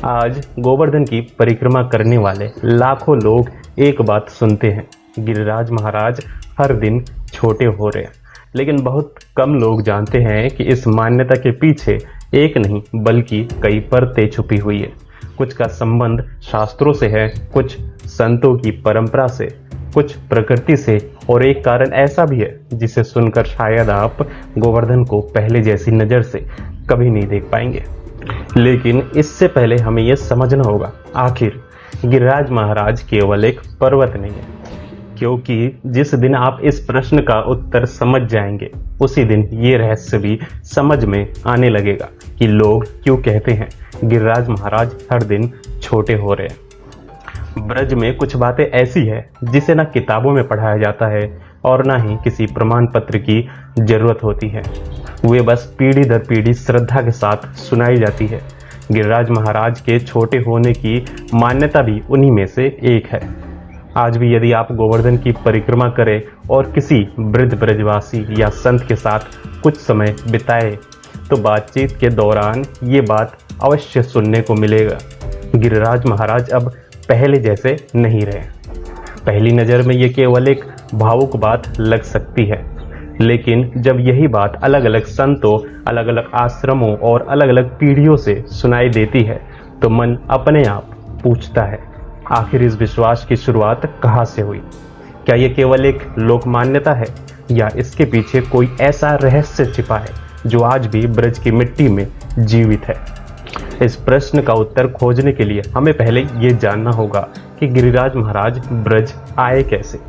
आज गोवर्धन की परिक्रमा करने वाले लाखों लोग एक बात सुनते हैं, गिरिराज महाराज हर दिन छोटे हो रहे हैं। लेकिन बहुत कम लोग जानते हैं कि इस मान्यता के पीछे एक नहीं बल्कि कई परतें छुपी हुई है। कुछ का संबंध शास्त्रों से है, कुछ संतों की परंपरा से, कुछ प्रकृति से, और एक कारण ऐसा भी है जिसे सुनकर शायद आप गोवर्धन को पहले जैसी नज़र से कभी नहीं देख पाएंगे। लेकिन इससे पहले हमें यह समझना होगा, आखिर गिरिराज महाराज केवल एक पर्वत नहीं है। क्योंकि जिस दिन आप इस प्रश्न का उत्तर समझ जाएंगे, उसी दिन ये रहस्य भी समझ में आने लगेगा कि लोग क्यों कहते हैं गिरिराज महाराज हर दिन छोटे हो रहे हैं। ब्रज में कुछ बातें ऐसी है जिसे ना किताबों में पढ़ाया जाता है और ना ही किसी प्रमाण पत्र की जरूरत होती है। वे बस पीढ़ी दर पीढ़ी श्रद्धा के साथ सुनाई जाती है। गिरिराज महाराज के छोटे होने की मान्यता भी उन्हीं में से एक है। आज भी यदि आप गोवर्धन की परिक्रमा करें और किसी वृद्ध ब्रजवासी या संत के साथ कुछ समय बिताए तो बातचीत के दौरान ये बात अवश्य सुनने को मिलेगा, गिरिराज महाराज अब पहले जैसे नहीं रहे। पहली नज़र में ये केवल एक भावुक बात लग सकती है, लेकिन जब यही बात अलग अलग संतों, अलग अलग आश्रमों और अलग अलग पीढ़ियों से सुनाई देती है तो मन अपने आप पूछता है, आखिर इस विश्वास की शुरुआत कहाँ से हुई? क्या ये केवल एक लोक मान्यता है या इसके पीछे कोई ऐसा रहस्य छिपा है जो आज भी ब्रज की मिट्टी में जीवित है? इस प्रश्न का उत्तर खोजने के लिए हमें पहले ये जानना होगा कि गिरिराज महाराज ब्रज आए कैसे।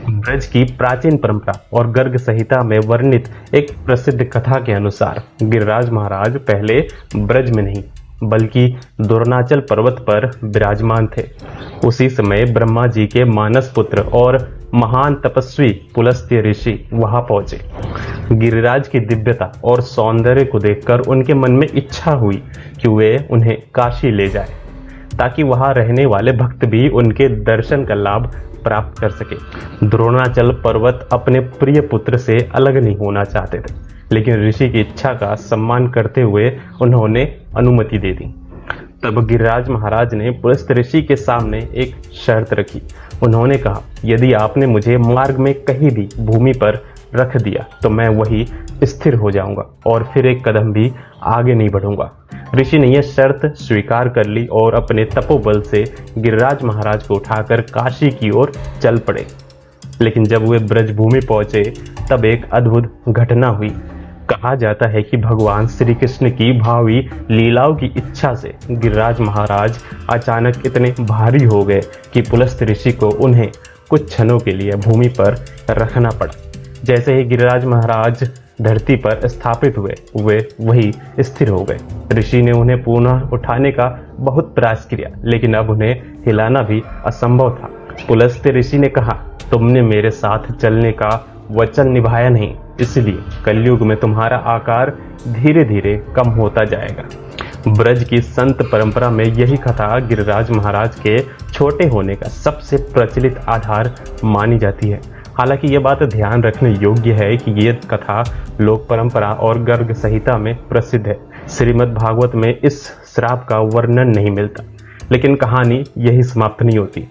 ब्रज की प्राचीन परंपरा और गर्ग संहिता में वर्णित एक प्रसिद्ध कथा के अनुसार गिरिराज महाराज पहले ब्रज में नहीं बल्कि द्रोणाचल पर्वत पर विराजमान थे। उसी समय ब्रह्मा जी के मानस पुत्र और महान तपस्वी पुलस्त्य ऋषि वहां पहुंचे। गिरिराज की दिव्यता और सौंदर्य को देखकर उनके मन में इच्छा हुई कि वे उन्हें काशी ले जाए, ताकि वहां रहने वाले भक्त भी उनके दर्शन का लाभ प्राप्त कर सके। द्रोणाचल पर्वत अपने प्रिय पुत्र से अलग नहीं होना चाहते थे, लेकिन ऋषि की इच्छा का सम्मान करते हुए उन्होंने अनुमति दे दी। तब गिरिराज महाराज ने पुलस्त्य ऋषि के सामने एक शर्त रखी। उन्होंने कहा, यदि आपने मुझे मार्ग में कहीं भी भूमि पर रख दिया तो मैं वही स्थिर हो जाऊंगा और फिर एक कदम भी आगे नहीं बढ़ूंगा। ऋषि ने यह शर्त स्वीकार कर ली और अपने तपोबल से गिरिराज महाराज को उठाकर काशी की ओर चल पड़े। लेकिन जब वे ब्रजभूमि पहुंचे तब एक अद्भुत घटना हुई। कहा जाता है कि भगवान श्री कृष्ण की भावी लीलाओं की इच्छा से गिरिराज महाराज अचानक इतने भारी हो गए कि पुलस्त्य ऋषि को उन्हें कुछ क्षणों के लिए भूमि पर रखना पड़ा। जैसे ही गिरिराज महाराज धरती पर स्थापित हुए, वे वही स्थिर हो गए। ऋषि ने उन्हें पुनः उठाने का बहुत प्रयास किया, लेकिन अब उन्हें हिलाना भी असंभव था। पुलस्त्य ऋषि ने कहा, तुमने मेरे साथ चलने का वचन निभाया नहीं, इसलिए कलयुग में तुम्हारा आकार धीरे धीरे कम होता जाएगा। ब्रज की संत परंपरा में यही कथा गिरिराज महाराज के छोटे होने का सबसे प्रचलित आधार मानी जाती है। हालांकि यह बात ध्यान रखने योग्य है कि यह कथा लोक परंपरा और गर्ग संहिता में प्रसिद्ध है। श्रीमद् भागवत में इस श्राप का वर्णन नहीं मिलता, लेकिन कहानी यही समाप्त नहीं होती,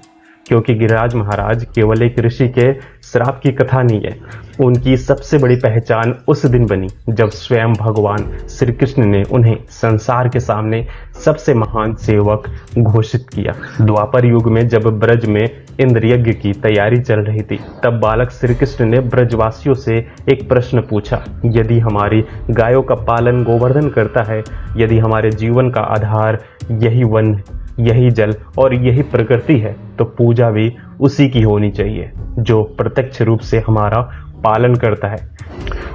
क्योंकि गिरिराज महाराज केवल एक ऋषि के श्राप की कथा नहीं है। उनकी सबसे बड़ी पहचान उस दिन बनी जब स्वयं भगवान श्री कृष्ण ने उन्हें संसार के सामने सबसे महान सेवक घोषित किया। द्वापर युग में जब ब्रज में इंद्र यज्ञ की तैयारी चल रही थी, तब बालक श्री कृष्ण ने ब्रजवासियों से एक प्रश्न पूछा, यदि हमारी गायों का पालन गोवर्धन करता है, यदि हमारे जीवन का आधार यही वन, यही जल और यही प्रकृति है, तो पूजा भी उसी की होनी चाहिए जो प्रत्यक्ष रूप से हमारा पालन करता है।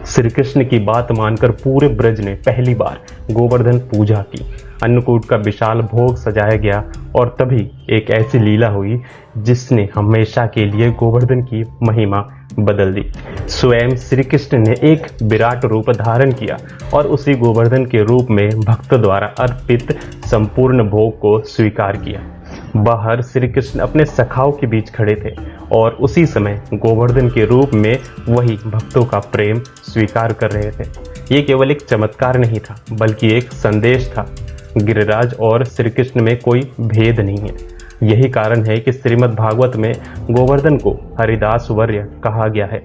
श्री कृष्ण की बात मानकर पूरे ब्रज ने पहली बार गोवर्धन पूजा की। अन्नकूट का विशाल भोग सजाया गया और तभी एक ऐसी लीला हुई जिसने हमेशा के लिए गोवर्धन की महिमा बदल दी। स्वयं श्री कृष्ण ने एक विराट रूप धारण किया और उसी गोवर्धन के रूप में भक्त द्वारा अर्पित संपूर्ण भोग को स्वीकार किया। बाहर श्री कृष्ण अपने सखाओं के बीच खड़े थे और उसी समय गोवर्धन के रूप में वही भक्तों का प्रेम स्वीकार कर रहे थे। ये केवल एक चमत्कार नहीं था, बल्कि एक संदेश था। गिरिराज और श्री कृष्ण में कोई भेद नहीं है। यही कारण है कि श्रीमद् भागवत में गोवर्धन को हरिदास वर्य कहा गया है,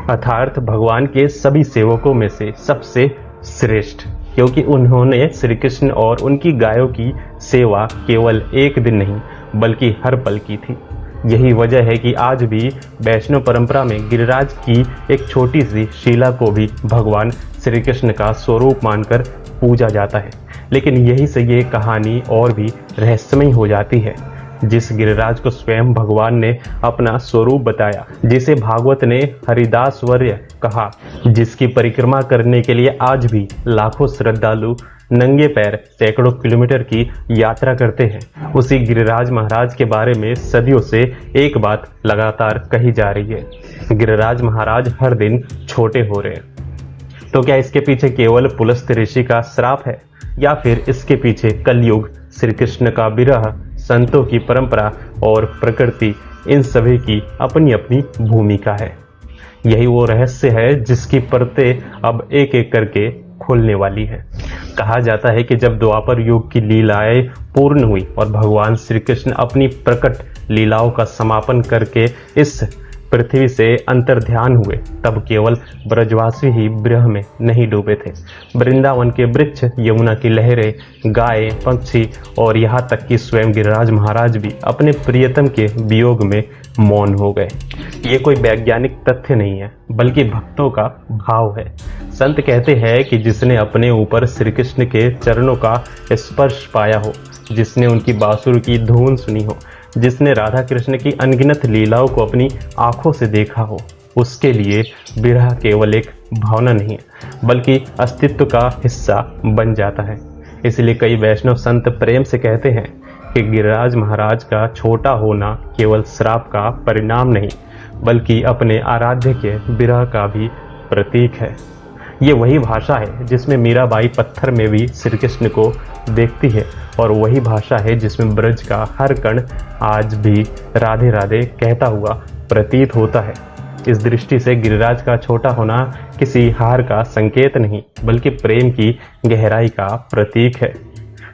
अर्थात भगवान के सभी सेवकों में से सबसे श्रेष्ठ, क्योंकि उन्होंने श्री कृष्ण और उनकी गायों की सेवा केवल एक दिन नहीं बल्कि हर पल की थी। यही वजह है कि आज भी वैष्णव परंपरा में गिरिराज की एक छोटी सी शिला को भी भगवान श्री कृष्ण का स्वरूप मानकर पूजा जाता है। लेकिन यही से ये कहानी और भी रहस्यमय हो जाती है। जिस गिरिराज को स्वयं भगवान ने अपना स्वरूप बताया, जिसे भागवत ने हरिदास वर्य कहा, जिसकी परिक्रमा करने के लिए आज भी लाखों श्रद्धालु नंगे पैर सैकड़ों किलोमीटर की यात्रा करते हैं, उसी गिरिराज महाराज के बारे में सदियों से एक बात लगातार कही जा रही है। गिरिराज महाराज हर दिन छोटे हो रहे हैं। तो क्या इसके पीछे केवल पुलस्त्य ऋषि का श्राप है, या फिर इसके पीछे कलयुग, श्री कृष्ण का विरह, संतों की परंपरा और प्रकृति, इन सभी की अपनी अपनी भूमिका है। यही वो रहस्य है जिसकी परतें अब एक एक करके खुलने वाली है। कहा जाता है कि जब द्वापर युग की लीलाएं पूर्ण हुई और भगवान श्री कृष्ण अपनी प्रकट लीलाओं का समापन करके इस पृथ्वी से अंतर्ध्यान हुए, तब केवल ब्रजवासी ही विरह में नहीं डूबे थे। वृंदावन के वृक्ष, यमुना की लहरें, गाय, पक्षी और यहाँ तक कि स्वयं गिरिराज महाराज भी अपने प्रियतम के वियोग में मौन हो गए। ये कोई वैज्ञानिक तथ्य नहीं है, बल्कि भक्तों का भाव है। संत कहते हैं कि जिसने अपने ऊपर श्री कृष्ण के चरणों का स्पर्श पाया हो, जिसने उनकी बांसुरी की धुन सुनी हो, जिसने राधा कृष्ण की अनगिनत लीलाओं को अपनी आंखों से देखा हो, उसके लिए विरह केवल एक भावना नहीं है बल्कि अस्तित्व का हिस्सा बन जाता है। इसलिए कई वैष्णव संत प्रेम से कहते हैं कि गिरिराज महाराज का छोटा होना केवल श्राप का परिणाम नहीं बल्कि अपने आराध्य के विरह का भी प्रतीक है। ये वही भाषा है जिसमें मीराबाई पत्थर में भी श्री कृष्ण को देखती है, और वही भाषा है जिसमें ब्रज का हर कण आज भी राधे राधे कहता हुआ प्रतीत होता है। इस दृष्टि से गिरिराज का छोटा होना किसी हार का संकेत नहीं बल्कि प्रेम की गहराई का प्रतीक है।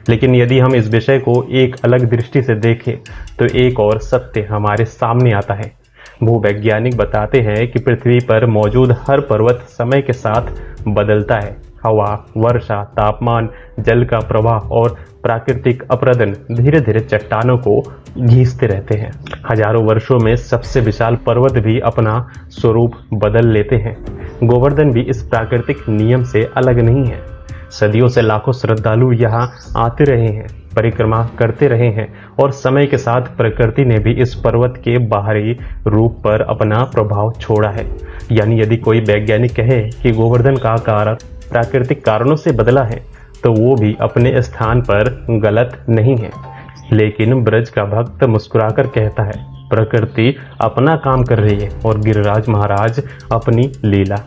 लेकिन यदि हम इस विषय को एक अलग दृष्टि से देखें तो एक और सत्य हमारे सामने आता है। भूवैज्ञानिक बताते हैं कि पृथ्वी पर मौजूद हर पर्वत समय के साथ बदलता है। हवा, वर्षा, तापमान, जल का प्रवाह और प्राकृतिक अपरदन धीरे धीरे चट्टानों को घींचते रहते हैं। हजारों वर्षों में सबसे विशाल पर्वत भी अपना स्वरूप बदल लेते हैं। गोवर्धन भी इस प्राकृतिक नियम से अलग नहीं है। सदियों से लाखों श्रद्धालु यहाँ आते रहे हैं, परिक्रमा करते रहे हैं, और समय के साथ प्रकृति ने भी इस पर्वत के बाहरी रूप पर अपना प्रभाव छोड़ा है। यानी यदि कोई वैज्ञानिक कहे कि गोवर्धन का आकार प्राकृतिक कारणों से बदला है तो वो भी अपने स्थान पर गलत नहीं है। लेकिन ब्रज का भक्त मुस्कुराकर कहता है, प्रकृति अपना काम कर रही है और गिरिराज महाराज अपनी लीला।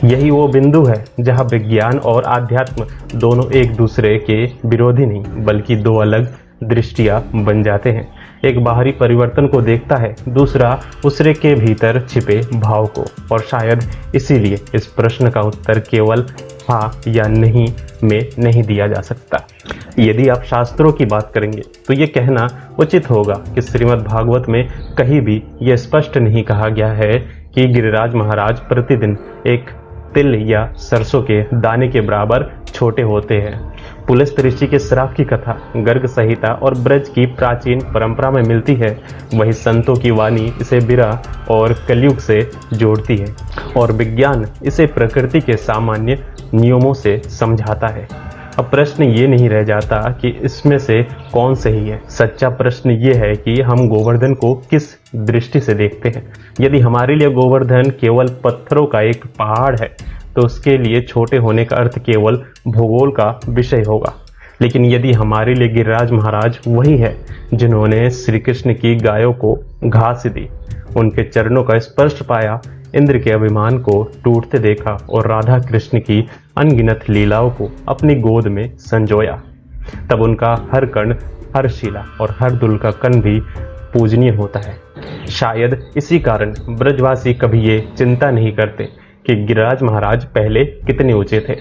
यही वो बिंदु है जहाँ विज्ञान और आध्यात्म दोनों एक दूसरे के विरोधी नहीं बल्कि दो अलग दृष्टियां बन जाते हैं। एक बाहरी परिवर्तन को देखता है, दूसरा उसरे के भीतर छिपे भाव को। और शायद इसीलिए इस प्रश्न का उत्तर केवल हाँ या नहीं में नहीं दिया जा सकता। यदि आप शास्त्रों की बात करेंगे तो ये कहना उचित होगा कि श्रीमद् भागवत में कहीं भी यह स्पष्ट नहीं कहा गया है कि गिरिराज महाराज प्रतिदिन एक तिल या सरसों के दाने के बराबर छोटे होते हैं। पुलस्त्य ऋषि के श्राप की कथा गर्ग संहिता और ब्रज की प्राचीन परंपरा में मिलती है। वही संतों की वाणी इसे विरह और कलयुग से जोड़ती है, और विज्ञान इसे प्रकृति के सामान्य नियमों से समझाता है। अब प्रश्न ये नहीं रह जाता कि इसमें से कौन सही है। सच्चा प्रश्न ये है कि हम गोवर्धन को किस दृष्टि से देखते हैं। यदि हमारे लिए गोवर्धन केवल पत्थरों का एक पहाड़ है तो उसके लिए छोटे होने का अर्थ केवल भूगोल का विषय होगा। लेकिन यदि हमारे लिए गिरिराज महाराज वही है जिन्होंने श्री कृष्ण की गायों को घास दी, उनके चरणों का स्पर्श पाया, इंद्र के अभिमान को टूटते देखा और राधा कृष्ण की अनगिनत लीलाओं को अपनी गोद में संजोया, तब उनका हर कण, हर शिला और हर दुल का कण भी पूजनीय होता है। शायद इसी कारण ब्रजवासी कभी ये चिंता नहीं करते कि गिरिराज महाराज पहले कितने ऊंचे थे।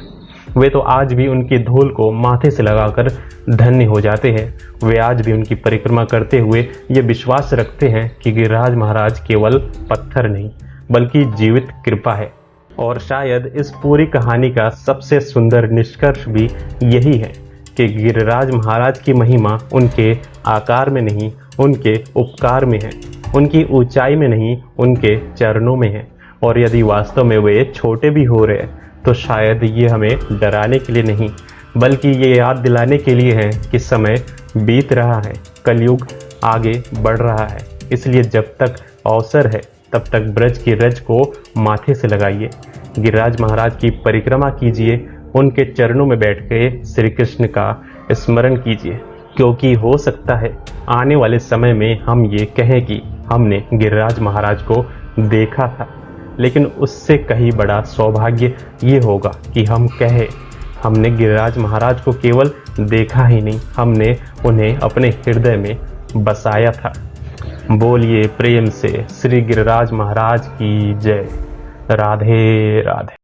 वे तो आज भी उनकी धूल को माथे से लगाकर धन्य हो जाते हैं। वे आज भी उनकी परिक्रमा करते हुए ये विश्वास रखते हैं कि गिरिराज महाराज केवल पत्थर नहीं बल्कि जीवित कृपा है। और शायद इस पूरी कहानी का सबसे सुंदर निष्कर्ष भी यही है कि गिरिराज महाराज की महिमा उनके आकार में नहीं, उनके उपकार में है, उनकी ऊंचाई में नहीं, उनके चरणों में है। और यदि वास्तव में वे छोटे भी हो रहे हैं तो शायद ये हमें डराने के लिए नहीं बल्कि ये याद दिलाने के लिए है कि समय बीत रहा है, कलयुग आगे बढ़ रहा है। इसलिए जब तक अवसर है तब तक ब्रज की रज को माथे से लगाइए, गिरिराज महाराज की परिक्रमा कीजिए, उनके चरणों में बैठ के श्री कृष्ण का स्मरण कीजिए। क्योंकि हो सकता है आने वाले समय में हम ये कहें कि हमने गिरिराज महाराज को देखा था, लेकिन उससे कहीं बड़ा सौभाग्य ये होगा कि हम कहें हमने गिरिराज महाराज को केवल देखा ही नहीं, हमने उन्हें अपने हृदय में बसाया था। बोलिए प्रेम से श्री गिरिराज महाराज की जय। राधे राधे।